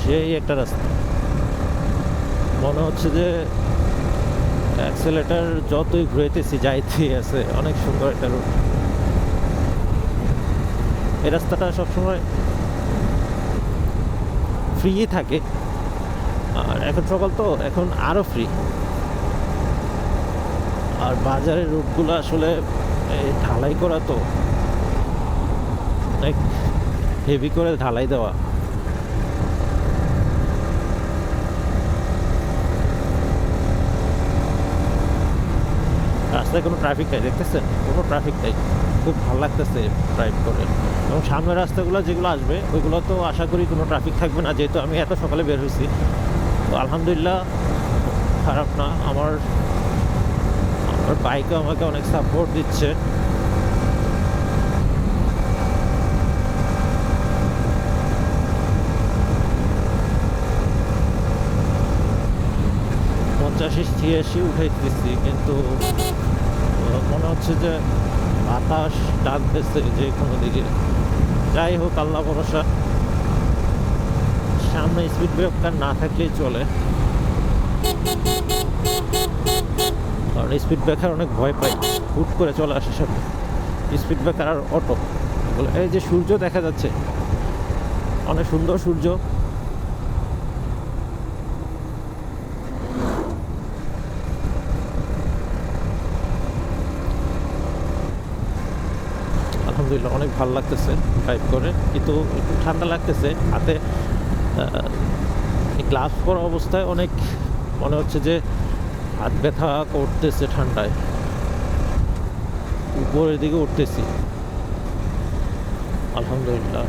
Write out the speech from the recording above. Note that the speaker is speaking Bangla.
সেই একটা রাস্তা, মনে হচ্ছে যে অ্যাক্সেলেটার যতই ঘুরাইতেছি যাইতেই আছে। অনেক সুন্দর একটা রুট। এই রাস্তাটা সবসময় ফ্রি থাকে, আর এখন সকাল তো এখন আরও ফ্রি। আর বাজারের রুটগুলো আসলে ঢালাই করা, তো অনেক হেভি করে ঢালাই দেওয়া। রাস্তায় কোনো ট্রাফিক নাই, দেখতেছেন? কোনো ট্রাফিক নাই। খুব ভালো লাগতেছে ড্রাইভ করে। এবং সামনের রাস্তাগুলো যেগুলো আসবে ওইগুলো তো আশা করি কোনো ট্রাফিক থাকবে না, যেহেতু আমি এত সকালে বের হয়েছি। তো আলহামদুলিল্লাহ, খারাপ না। আমার বাইকও আমাকে অনেক সাপোর্ট দিচ্ছে। পঞ্চাশি 86 উঠাইতেছি, কিন্তু মনে হচ্ছে যে বাতাস টানতেছে যে কোনো দিকে। যাই হোক, আল্লাহ ভরসা। সামনে স্পিড ব্রেকার না থাকলেই চলে, কারণ স্পিড ব্রেকার অনেক ভয় পাই, হুট করে চলে আসে সামনে স্পিড ব্রেকার আর অটো। এই যে সূর্য দেখা যাচ্ছে, অনেক সুন্দর সূর্য। আলহামদুলিল্লাহ, অনেক ভালো লাগতেছে ড্রাইভ করে, কিন্তু একটু ঠান্ডা লাগতেছে হাতে। গ্লাভস পরা অবস্থায় অনেক মনে হচ্ছে যে হাত ব্যথা করতেছে ঠান্ডায়। উপরের দিকে উঠতেছি, আলহামদুলিল্লাহ।